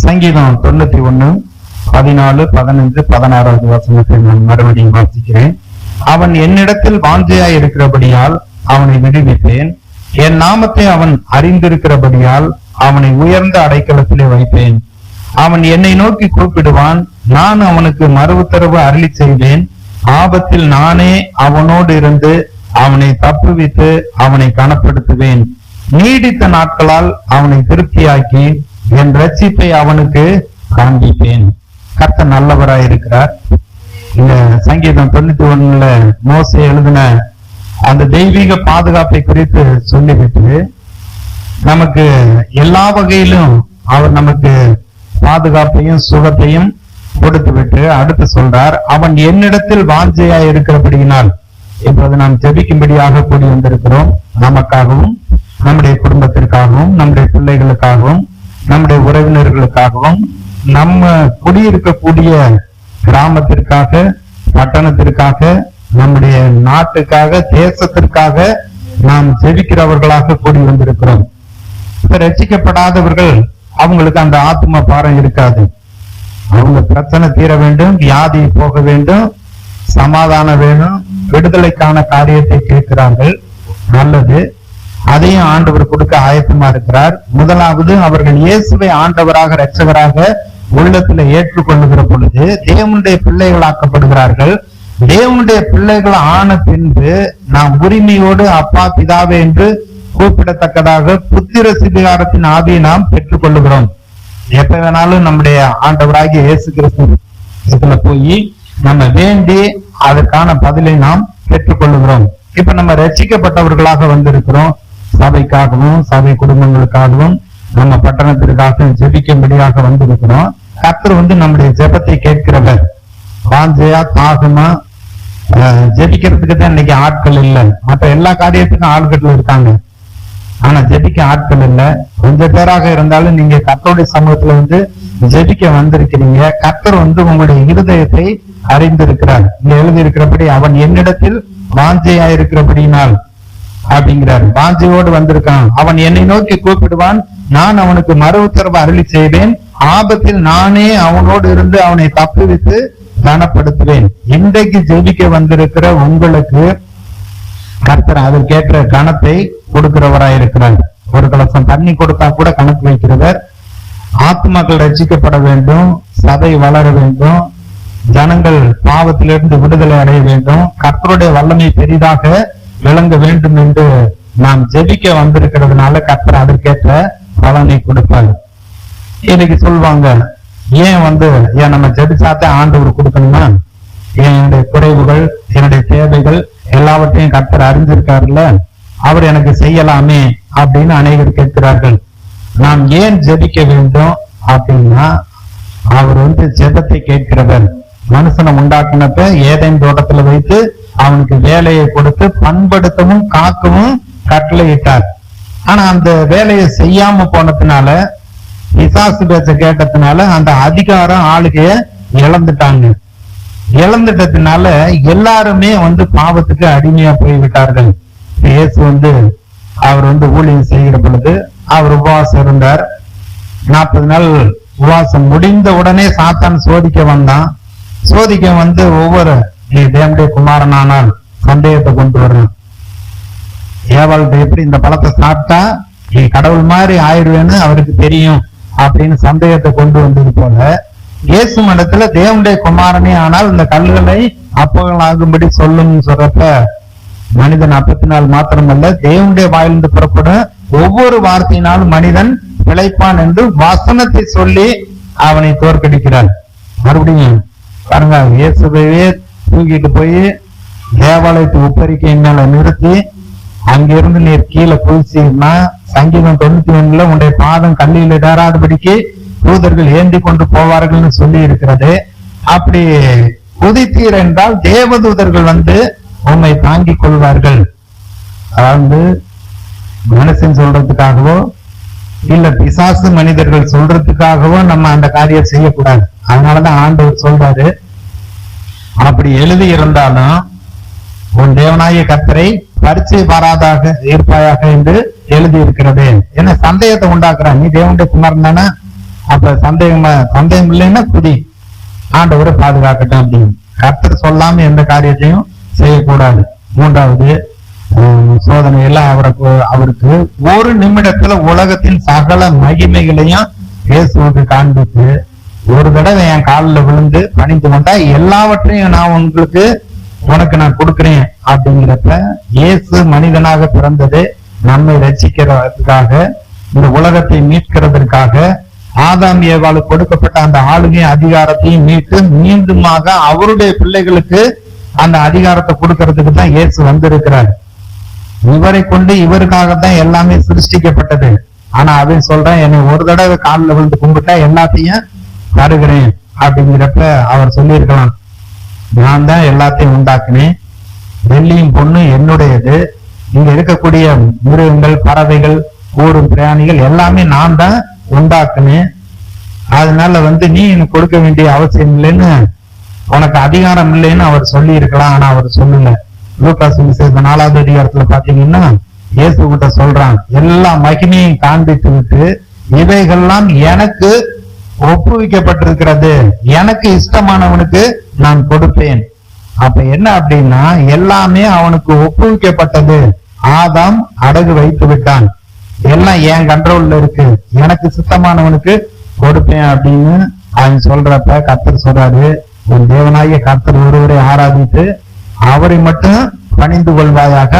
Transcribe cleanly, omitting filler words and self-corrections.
சங்கீதம் 91 14, 15, 16 வசனத்தை நான் மறுபடியும் வாசிக்கிறேன். அவன் என்னிடத்தில் வாஞ்சையாய் இருக்கிறபடியால் அவனை விடுவிப்பேன். என் நாமத்தை அவன் அறிந்திருக்கிறபடியால் அவனை உயர்ந்த அடைக்கலத்திலே வைப்பேன். அவன் என்னை நோக்கி கூப்பிடுவான், நான் அவனுக்கு மறு உத்தரவு அருளி செய்வேன். ஆபத்தில் நானே அவனோடு இருந்து அவனை தப்புவித்து அவனை கனப்படுத்துவேன். நீடித்த நாட்களால் அவனை திருப்தியாக்கி என் ரட்சிப்பை அவனுக்கு காண்பிப்பேன். கர்த்தர் நல்லவராயிருக்கிறார். இந்த சங்கீதம் 91 மோசே எழுதின அந்த தெய்வீக பாதுகாப்பை குறித்து சொல்லிவிட்டு நமக்கு எல்லா வகையிலும் அவர் நமக்கு பாதுகாப்பையும் சுகத்தையும் கொடுத்து விட்டு அடுத்து சொல்றார், அவன் என்னிடத்தில் வாஞ்சையாய் இருக்கிறபடியினால். இப்போது நாம் ஜெபிக்கும்படியாக கூடி வந்திருக்கிறோம். நமக்காகவும் நம்முடைய குடும்பத்திற்காகவும் நம்முடைய பிள்ளைகளுக்காகவும் நம்முடைய உறவினர்களுக்காகவும் நம்ம குடியிருக்கக்கூடிய கிராமத்திற்காக பட்டணத்திற்காக நம்முடைய நாட்டுக்காக தேசத்திற்காக நாம் ஜெபிக்கிறவர்களாக கூடி வந்திருக்கிறோம். இப்ப ரட்சிக்கப்படாதவர்கள் அவங்களுக்கு அந்த ஆத்ம பாரம் இருக்காது. அவங்க பிரச்சனை தீர வேண்டும், வியாதி போக வேண்டும், சமாதானம் வேணும், விடுதலைக்கான காரியத்தை கேட்கிறார்கள். நல்லது, அதையும் ஆண்டவர் கொடுக்க ஆயத்தமா இருக்கிறார். முதலாவது அவர்கள் இயேசுவை ஆண்டவராக இரட்சகராக உள்ளத்துல ஏற்றுக்கொள்ளுகிற பொழுது தேவனுடைய பிள்ளைகள் ஆக்கப்படுகிறார்கள். தேவனுடைய பிள்ளைகள் ஆன பின்பு நாம் உரிமையோடு அப்பா பிதாவே என்று கூப்பிடத்தக்கதாக புத்திர சுவிகாரத்தின் ஆவியை நாம் பெற்றுக் கொள்ளுகிறோம். எப்ப வேணாலும் நம்முடைய ஆண்டவராகிய இயேசு கிறிஸ்துல போய் நம்ம வேண்டி அதற்கான பதிலை நாம் பெற்றுக் கொள்ளுகிறோம். இப்ப நம்ம ரட்சிக்கப்பட்டவர்களாக வந்திருக்கிறோம். சபைக்காகவும் சபை குடும்பங்களுக்காகவும் நம்ம பட்டணத்திற்காக ஜெபிக்கும்படியாக வந்திருக்கிறோம். கர்த்தர் நம்முடைய ஜெபத்தை கேட்கிறவர். வாஞ்சையா தாகமா ஜெபிக்கிறதுக்கு தான் இன்னைக்கு ஆட்கள் இல்லை. மற்ற எல்லா காரியத்துக்கும் ஆட்கள் இருக்காங்க, ஆனா ஜெபிக்க ஆட்கள் இல்லை. கொஞ்சம் பேராக இருந்தாலும் நீங்க கர்த்தருடைய சமூகத்துல ஜெபிக்க வந்திருக்கிறீங்க. கர்த்தர் உங்களுடைய இருதயத்தை அறிந்திருக்கிறார். இங்க எழுதி இருக்கிறபடி அவன் என்னிடத்தில் வாஞ்சையா இருக்கிறபடினால் அப்படிங்கிறார். வாஞ்சையோடு வந்திருக்கான். அவன் என்னை நோக்கி கூப்பிடுவான், நான் அவனுக்கு மறு உத்தரவு அருளி செய்வேன். ஆபத்தில் நானே அவனோடு இருந்து அவனை தப்புவித்து கனப்படுத்துவேன். இன்றைக்கு ஜெபிக்க வந்திருக்கிற உங்களுக்கு கர்த்தர் அதற்கேற்ற கணத்தை கொடுக்கிறவராயிருக்கிறார். ஒரு கலசம் தண்ணி கொடுத்தா கூட கணக்கு வைக்கிறவர். ஆத்மாக்கள் ரட்சிக்கப்பட வேண்டும், சபை வளர வேண்டும், ஜனங்கள் பாவத்திலிருந்து விடுதலை அடைய வேண்டும், கர்த்தருடைய வல்லமை பெரிதாக விளங்க வேண்டும் என்று நாம் ஜெபிக்க வந்திருக்கிறதுனால கர்த்தர் அதற்கேற்ற பலனை கொடுப்பார். இன்னைக்கு சொல்லுவாங்க, ஏன் ஏன் நம்ம ஜெபிச்சாத்தான் ஆண்டவர் கொடுக்கணுமா? என்னுடைய குறைவுகள் என்னுடைய தேவைகள் எல்லாவற்றையும் கர்த்தர் அறிஞ்சிருக்காருல்ல, அவர் எனக்கு செய்யலாமே அப்படின்னு அனைவர் கேட்கிறார்கள். நாம் ஏன் ஜெபிக்க வேண்டும் அப்படின்னா, அவர் ஜெபத்தை கேட்கிறவர். மனுஷனை உண்டாக்குனப்ப ஏதேன் தோட்டத்துல வைத்து அவனுக்கு வேலையை கொடுத்து பண்படுத்தவும் காக்கவும் கட்டளையிட்டார். ஆனா அந்த வேலையை செய்யாம போனதுனால, பிசாசு பேச்ச கேட்டதுனால அந்த அதிகாரம் ஆளுகைய இழந்துட்டாங்க. இழந்துட்டதுனால எல்லாருமே பாவத்துக்கு அடிமையா போய்விட்டார்கள். இயேசு அவர் ஊழியம் செய்கிற பொழுது அவர் உபவாசம் இருந்தார். 40 நாள் உபவாசம் முடிந்த உடனே சாத்தான் சோதிக்க வந்தான். சோதிக்க ஒவ்வொரு நீ தேவனுடைய குமாரனானால் சந்தேகத்தை கொண்டு வரணும். ஏவாள்கிட்ட எப்படி இந்த பழத்தை சாப்பிட்டா நீ கடவுள் மாதிரி ஆயிடுவேன்னு அவருக்கு தெரியும் அப்படின்னு சந்தேகத்தை கொண்டு வந்தது போல, இயேசு மடத்துல தேவனுடைய குமாரனே ஆனால் இந்த கல்லுகளை அப்பங்களாகும்படி சொல்லும் சொல்றப்ப, மனிதன் அப்பத்தினால் மாத்திரமல்ல தேவனுடைய வாயிலிருந்து புறப்படும் ஒவ்வொரு வார்த்தையினாலும் மனிதன் பிழைப்பான் என்று வசனத்தை சொல்லி அவனை தோற்கடிக்கிறார். மறுபடியும் பாருங்க, இயேசுவையே தூக்கிட்டு போய் தேவாலயத்து உப்பரிக்கை மேல நிறுத்தி அங்கிருந்து நீர் கீழே குதிச்சீங்கன்னா சங்கீதம் 91 உன்னுடைய பாதம் கல்லில் இடராதபடிக்கு தூதர்கள் ஏந்தி கொண்டு போவார்கள்னு சொல்லி இருக்கிறது. அப்படி குதித்தீர் என்றால் தேவதூதர்கள் உம்மை தாங்கிக் கொள்வார்கள். அதாவது மனுஷன் சொல்றதுக்காகவோ இல்ல பிசாசு மனிதர்கள் சொல்றதுக்காகவோ நம்ம அந்த காரியம் செய்யக்கூடாது. அதனாலதான் ஆண்டவர் சொல்றாரு, அப்படி எழுதி இருந்தாலும் உன் தேவனாகிய கர்த்தரை பரிச்சை பாராதாக இருப்பாயாக என்று எழுதி இருக்கிறது. என்ன சந்தேகத்தை உண்டாக்குறான், நீ தேவனுடைய குமாரன் தானே, அப்ப சந்தேகம் இல்லைன்னா குடி, ஆண்டவரை பாதுகாக்கட்டும் அப்படின்னு. கர்த்தர் சொல்லாம எந்த காரியத்தையும் செய்யக்கூடாது. மூன்றாவது சோதனை எல்லாம் அவருக்கு ஒரு நிமிடத்துல உலகத்தின் சகல மகிமைகளையும் இயேசுவுக்கு காண்பித்து, ஒரு தடவை என் காலில் விழுந்து பணிந்து கொண்டா எல்லாவற்றையும் நான் உனக்கு நான் கொடுக்கிறேன் அப்படிங்கிறப்ப, இயேசு மனிதனாக பிறந்தது நம்மை ரட்சிக்கிறதுக்காக, இந்த உலகத்தை மீட்கிறதற்காக. ஆதாம் ஏவாளுக்கு கொடுக்கப்பட்ட அந்த ஆளுகை அதிகாரத்தையும் மீட்டு மீண்டுமாக அவருடைய பிள்ளைகளுக்கு அந்த அதிகாரத்தை கொடுக்கறதுக்கு தான் இயேசு வந்திருக்கிறார். இவரை கொண்டு இவருக்காகத்தான் எல்லாமே சிருஷ்டிக்கப்பட்டது. ஆனா அவன் சொல்றேன், என்னை ஒரு தடவை காலில் விழுந்து கும்பிட்டா எல்லாத்தையும் தருகிறேன் அப்படிங்கிறப்ப அவர் சொல்லியிருக்கலாம், நான் தான் எல்லாத்தையும் உண்டாக்குனேன், வெள்ளியும் பொண்ணு என்னுடையது, இங்க இருக்கக்கூடிய மிருகங்கள், பறவைகள், ஊரும் பிராணிகள் எல்லாமே நான் தான் உண்டாக்குனேன், அதனால நீ எனக்கு கொடுக்க வேண்டிய அவசியம் இல்லைன்னு, உனக்கு அதிகாரம் இல்லைன்னு அவர் சொல்லி இருக்கலாம். ஆனா அவர் சொல்லல. லூக்கா சுவிசேஷம் 4வது அதிகாரத்துல பாத்தீங்கன்னா இயேசு கிட்ட சொல்றான், எல்லா மகிமையும் காண்பித்து விட்டு இவைகள்லாம் எனக்கு ஒப்புவிக்கப்பட்டிருக்கிறது, எனக்கு இஷ்டமானவனுக்கு நான் கொடுப்பேன். அப்ப என்ன அப்படின்னா, எல்லாமே அவனுக்கு ஒப்புவிக்கப்பட்டது. ஆதாம் அடகு வைத்து விட்டான், எல்லாம் என் கண்ட்ரோல்ல இருக்கு, எனக்கு சுத்தமானவனுக்கு கொடுப்பேன் அப்படின்னு அவன் சொல்றப்ப கர்த்தர் சொல்றாரு, உன் தேவனாகிய கர்த்தர் ஒருவரை ஆராதித்து அவரை மட்டும் பணிந்து கொள்வாயாக,